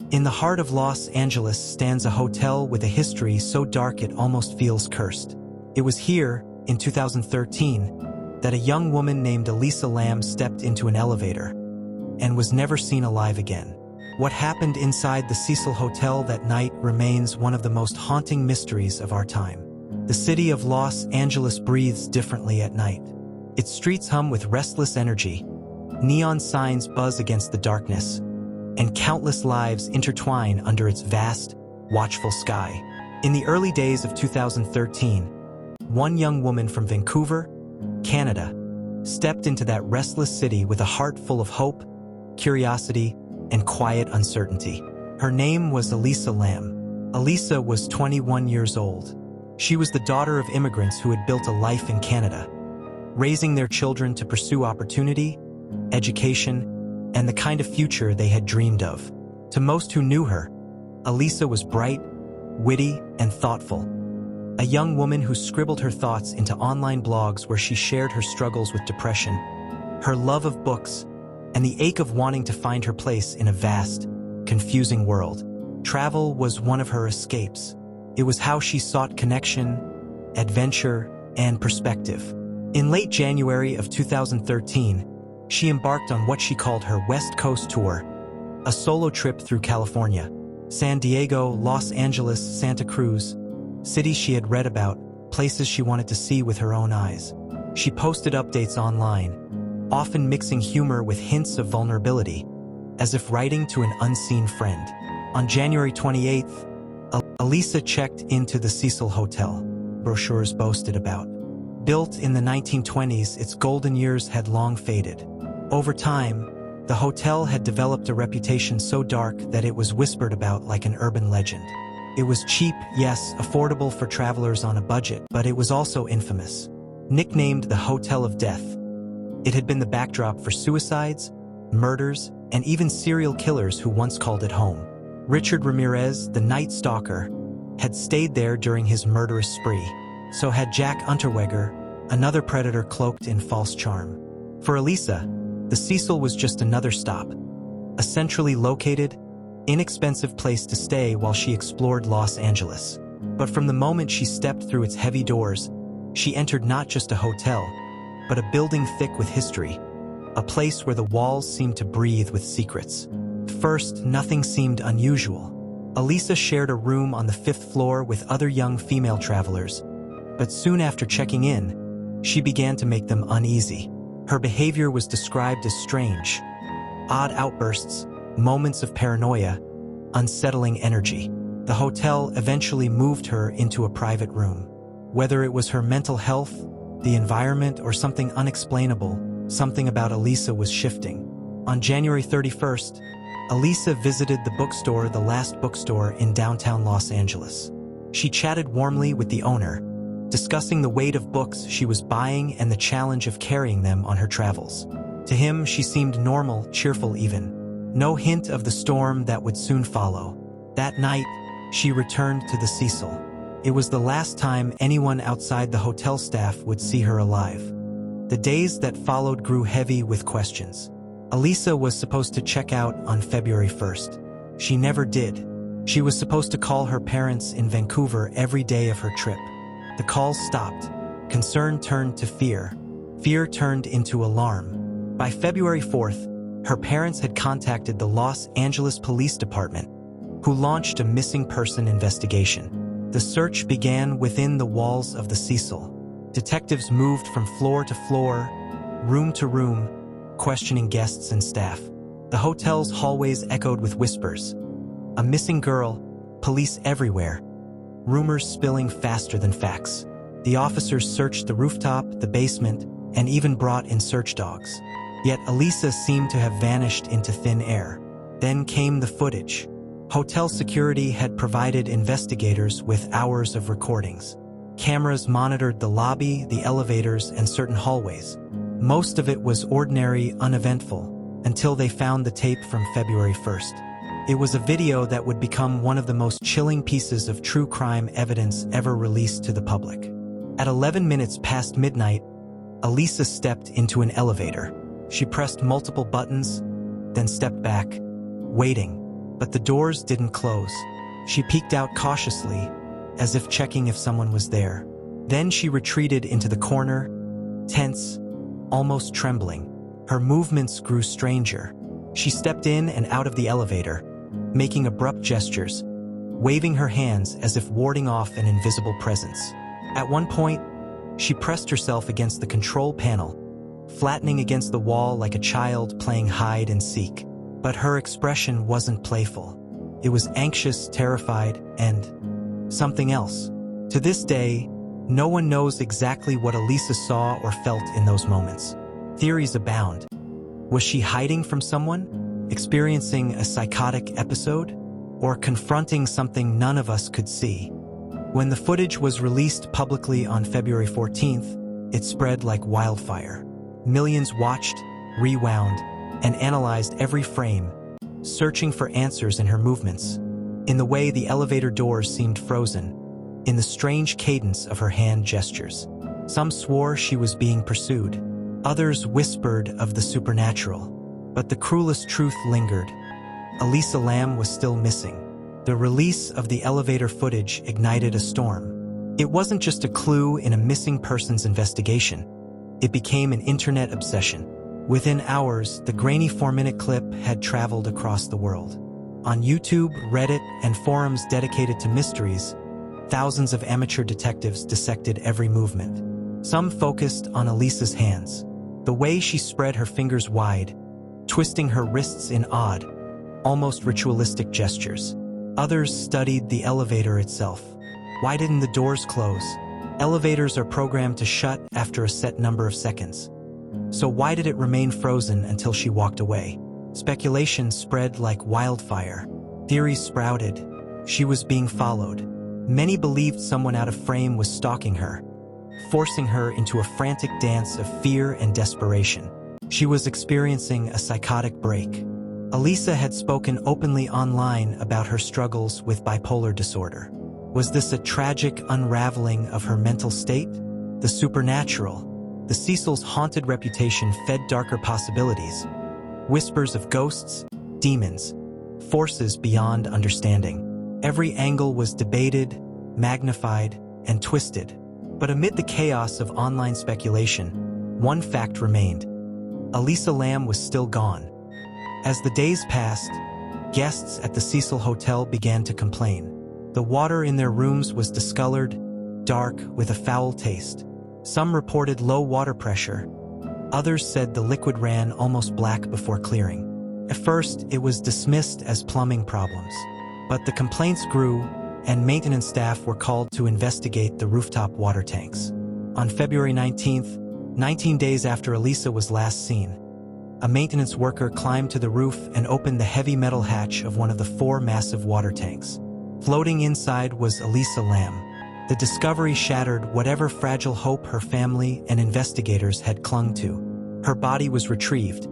In the heart of Los Angeles stands a hotel with a history so dark it almost feels cursed. It was here, in 2013, that a young woman named Elisa Lam stepped into an elevator and was never seen alive again. What happened inside the Cecil Hotel that night remains one of the most haunting mysteries of our time. The city of Los Angeles breathes differently at night. Its streets hum with restless energy, neon signs buzz against the darkness, and countless lives intertwine under its vast, watchful sky. In the early days of 2013, one young woman from Vancouver, Canada, stepped into that restless city with a heart full of hope, curiosity, and quiet uncertainty. Her name was Elisa Lam. Elisa was 21 years old. She was the daughter of immigrants who had built a life in Canada, raising their children to pursue opportunity, education, and the kind of future they had dreamed of. To most who knew her, Elisa was bright, witty, and thoughtful. A young woman who scribbled her thoughts into online blogs where she shared her struggles with depression, her love of books, and the ache of wanting to find her place in a vast, confusing world. Travel was one of her escapes. It was how she sought connection, adventure, and perspective. In late January of 2013, she embarked on what she called her West Coast tour, a solo trip through California, San Diego, Los Angeles, Santa Cruz, cities she had read about, places she wanted to see with her own eyes. She posted updates online, often mixing humor with hints of vulnerability, as if writing to an unseen friend. On January 28th, Elisa checked into the Cecil Hotel, brochures boasted about. Built in the 1920s, its golden years had long faded. Over time, the hotel had developed a reputation so dark that it was whispered about like an urban legend. It was cheap, yes, affordable for travelers on a budget, but it was also infamous. Nicknamed the Hotel of Death, it had been the backdrop for suicides, murders, and even serial killers who once called it home. Richard Ramirez, the Night Stalker, had stayed there during his murderous spree. So had Jack Unterweger, another predator cloaked in false charm. For Elisa, the Cecil was just another stop, a centrally located, inexpensive place to stay while she explored Los Angeles. But from the moment she stepped through its heavy doors, she entered not just a hotel, but a building thick with history, a place where the walls seemed to breathe with secrets. First, nothing seemed unusual. Elisa shared a room on the 5th floor with other young female travelers, but soon after checking in, she began to make them uneasy. Her behavior was described as strange. Odd outbursts, moments of paranoia, unsettling energy. The hotel eventually moved her into a private room. Whether it was her mental health, the environment, or something unexplainable, something about Elisa was shifting. On January 31st, Elisa visited the bookstore, the last bookstore in downtown Los Angeles. She chatted warmly with the owner, discussing the weight of books she was buying and the challenge of carrying them on her travels. To him, she seemed normal, cheerful even. No hint of the storm that would soon follow. That night, she returned to the Cecil. It was the last time anyone outside the hotel staff would see her alive. The days that followed grew heavy with questions. Elisa was supposed to check out on February 1st. She never did. She was supposed to call her parents in Vancouver every day of her trip. The calls stopped. Concern turned to fear. Fear turned into alarm. By February 4th, her parents had contacted the Los Angeles Police Department, who launched a missing person investigation. The search began within the walls of the Cecil. Detectives moved from floor to floor, room to room, questioning guests and staff. The hotel's hallways echoed with whispers. A missing girl, police everywhere, rumors spilling faster than facts. The officers searched the rooftop, the basement, and even brought in search dogs. Yet Elisa seemed to have vanished into thin air. Then came the footage. Hotel security had provided investigators with hours of recordings. Cameras monitored the lobby, the elevators, and certain hallways. Most of it was ordinary, uneventful, until they found the tape from February 1st. It was a video that would become one of the most chilling pieces of true crime evidence ever released to the public. At 11 minutes past midnight, Elisa stepped into an elevator. She pressed multiple buttons, then stepped back, waiting. but the doors didn't close. She peeked out cautiously, as if checking if someone was there. Then she retreated into the corner, tense, almost trembling. Her movements grew stranger. She stepped in and out of the elevator, making abrupt gestures, waving her hands as if warding off an invisible presence. At one point, she pressed herself against the control panel, flattening against the wall like a child playing hide and seek. But her expression wasn't playful. It was anxious, terrified, and something else. To this day, no one knows exactly what Elisa saw or felt in those moments. Theories abound. Was she hiding from someone, experiencing a psychotic episode, or confronting something none of us could see? When the footage was released publicly on February 14th, it spread like wildfire. Millions watched, rewound, and analyzed every frame, searching for answers in her movements, in the way the elevator doors seemed frozen, in the strange cadence of her hand gestures. Some swore she was being pursued. Others whispered of the supernatural. But the cruelest truth lingered. Elisa Lam was still missing. The release of the elevator footage ignited a storm. It wasn't just a clue in a missing persons investigation. It became an internet obsession. Within hours, the grainy 4-minute clip had traveled across the world. On YouTube, Reddit, and forums dedicated to mysteries, thousands of amateur detectives dissected every movement. Some focused on Elisa's hands, the way she spread her fingers wide, twisting her wrists in odd, almost ritualistic gestures. Others studied the elevator itself. Why didn't the doors close? Elevators are programmed to shut after a set number of seconds. So why did it remain frozen until she walked away? Speculation spread like wildfire. Theories sprouted. She was being followed. Many believed someone out of frame was stalking her, forcing her into a frantic dance of fear and desperation. She was experiencing a psychotic break. Elisa had spoken openly online about her struggles with bipolar disorder. Was this a tragic unraveling of her mental state? The supernatural, the Cecil's haunted reputation fed darker possibilities. Whispers of ghosts, demons, forces beyond understanding. Every angle was debated, magnified, and twisted. But amid the chaos of online speculation, one fact remained. Elisa Lam was still gone. As the days passed, guests at the Cecil Hotel began to complain. The water in their rooms was discolored, dark, with a foul taste. Some reported low water pressure. Others said the liquid ran almost black before clearing. At first, it was dismissed as plumbing problems. But the complaints grew, and maintenance staff were called to investigate the rooftop water tanks. On February 19th, 19 days after Elisa was last seen, a maintenance worker climbed to the roof and opened the heavy metal hatch of one of the 4 massive water tanks. Floating inside was Elisa Lam. The discovery shattered whatever fragile hope her family and investigators had clung to. Her body was retrieved,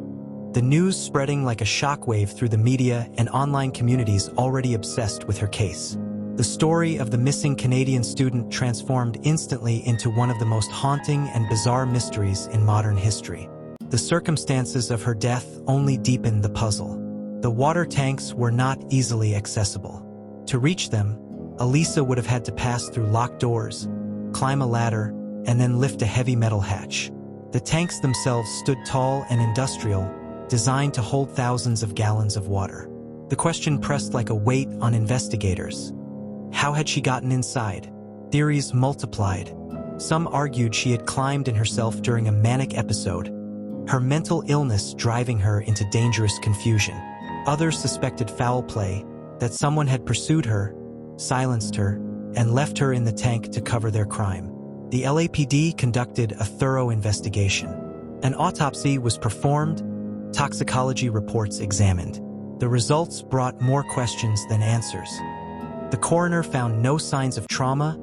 the news spreading like a shockwave through the media and online communities already obsessed with her case. The story of the missing Canadian student transformed instantly into one of the most haunting and bizarre mysteries in modern history. The circumstances of her death only deepened the puzzle. The water tanks were not easily accessible. To reach them, Elisa would have had to pass through locked doors, climb a ladder, and then lift a heavy metal hatch. The tanks themselves stood tall and industrial, designed to hold thousands of gallons of water. The question pressed like a weight on investigators. How had she gotten inside? Theories multiplied. Some argued she had climbed in herself during a manic episode, her mental illness driving her into dangerous confusion. Others suspected foul play, that someone had pursued her, silenced her, and left her in the tank to cover their crime. The LAPD conducted a thorough investigation. An autopsy was performed, toxicology reports examined. The results brought more questions than answers. The coroner found no signs of trauma,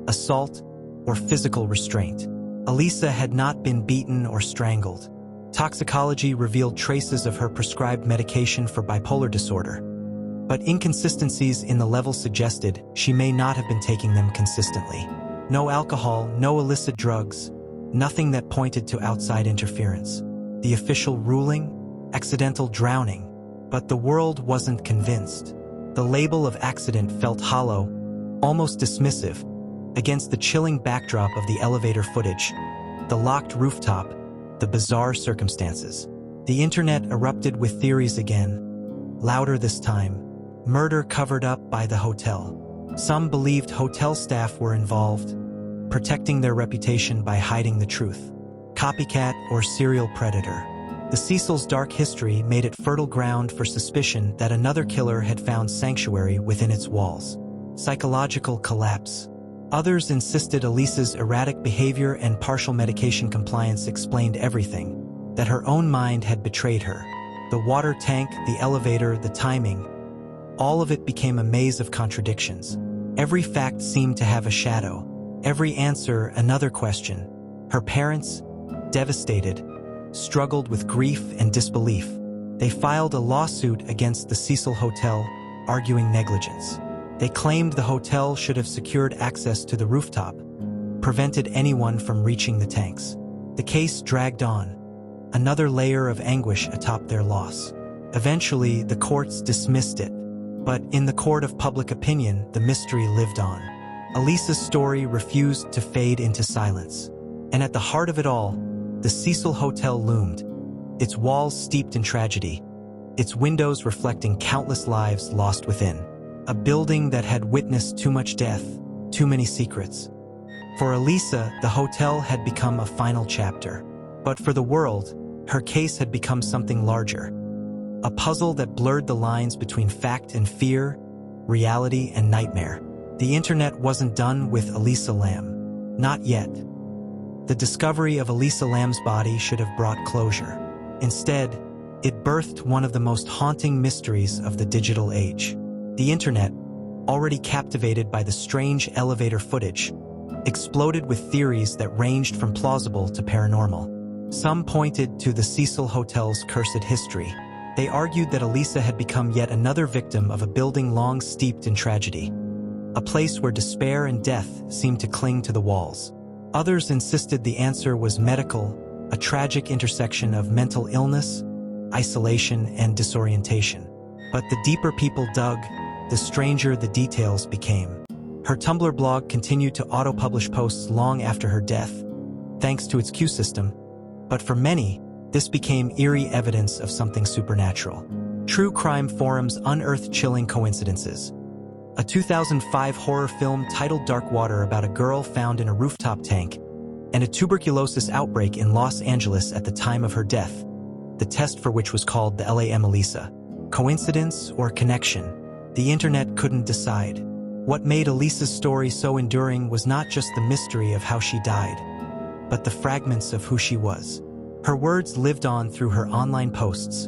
assault, or physical restraint. Elisa had not been beaten or strangled. Toxicology revealed traces of her prescribed medication for bipolar disorder, but inconsistencies in the levels suggested she may not have been taking them consistently. No alcohol, no illicit drugs, nothing that pointed to outside interference. The official ruling? Accidental drowning. But the world wasn't convinced. The label of accident felt hollow, almost dismissive, against the chilling backdrop of the elevator footage, the locked rooftop, the bizarre circumstances. The internet erupted with theories again, louder this time. Murder covered up by the hotel. Some believed hotel staff were involved, protecting their reputation by hiding the truth. Copycat or serial predator. The Cecil's dark history made it fertile ground for suspicion that another killer had found sanctuary within its walls. Psychological collapse. Others insisted Elisa's erratic behavior and partial medication compliance explained everything, that her own mind had betrayed her. The water tank, the elevator, the timing, all of it became a maze of contradictions. Every fact seemed to have a shadow. Every answer, another question. Her parents, devastated, struggled with grief and disbelief. They filed a lawsuit against the Cecil Hotel, arguing negligence. They claimed the hotel should have secured access to the rooftop, prevented anyone from reaching the tanks. The case dragged on, another layer of anguish atop their loss. Eventually, the courts dismissed it, but in the court of public opinion, the mystery lived on. Elisa's story refused to fade into silence. And at the heart of it all, the Cecil Hotel loomed, its walls steeped in tragedy, its windows reflecting countless lives lost within. A building that had witnessed too much death, too many secrets. For Elisa, the hotel had become a final chapter. But for the world, her case had become something larger. A puzzle that blurred the lines between fact and fear, reality and nightmare. The internet wasn't done with Elisa Lam. Not yet. The discovery of Elisa Lam's body should have brought closure. Instead, it birthed one of the most haunting mysteries of the digital age. The internet, already captivated by the strange elevator footage, exploded with theories that ranged from plausible to paranormal. Some pointed to the Cecil Hotel's cursed history. They argued that Elisa had become yet another victim of a building long steeped in tragedy, a place where despair and death seemed to cling to the walls. Others insisted the answer was medical, a tragic intersection of mental illness, isolation, and disorientation. But the deeper people dug, the stranger the details became. Her Tumblr blog continued to auto-publish posts long after her death, thanks to its queue system. But for many, this became eerie evidence of something supernatural. True crime forums unearthed chilling coincidences. A 2005 horror film titled Dark Water about a girl found in a rooftop tank, and a tuberculosis outbreak in Los Angeles at the time of her death, the test for which was called the LAM Elisa. Coincidence or connection? The internet couldn't decide. What made Elisa's story so enduring was not just the mystery of how she died, but the fragments of who she was. Her words lived on through her online posts.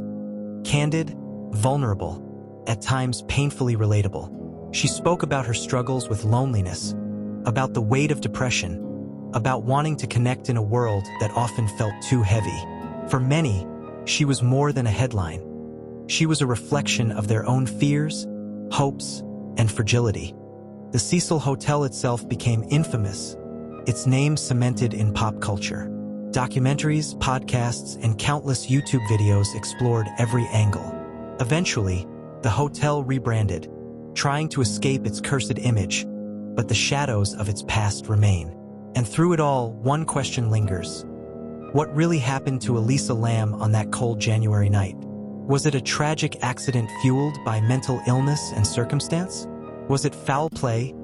Candid, vulnerable, at times painfully relatable. She spoke about her struggles with loneliness, about the weight of depression, about wanting to connect in a world that often felt too heavy. For many, she was more than a headline. She was a reflection of their own fears, hopes, and fragility. The Cecil Hotel itself became infamous, its name cemented in pop culture. Documentaries, podcasts, and countless YouTube videos explored every angle. Eventually, the hotel rebranded, trying to escape its cursed image, but the shadows of its past remain. And through it all, one question lingers. What really happened to Elisa Lam on that cold January night? Was it a tragic accident fueled by mental illness and circumstance? Was it foul play,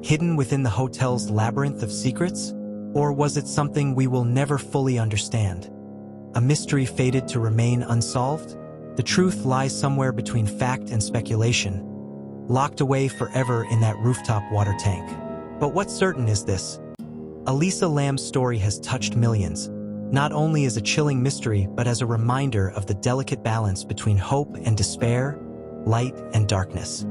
hidden within the hotel's labyrinth of secrets? Or was it something we will never fully understand? A mystery fated to remain unsolved? The truth lies somewhere between fact and speculation, locked away forever in that rooftop water tank. But what's certain is this: Elisa Lam's story has touched millions, not only as a chilling mystery but as a reminder of the delicate balance between hope and despair, light and darkness.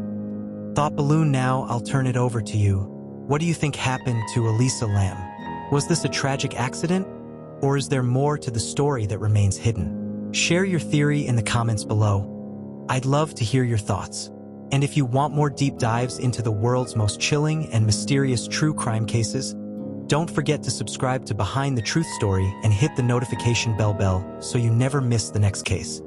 Thought Balloon, now I'll turn it over to you. What do you think happened to Elisa Lam? Was this a tragic accident? Or is there more to the story that remains hidden? Share your theory in the comments below. I'd love to hear your thoughts. And if you want more deep dives into the world's most chilling and mysterious true crime cases, don't forget to subscribe to Behind the Truth Story and hit the notification bell so you never miss the next case.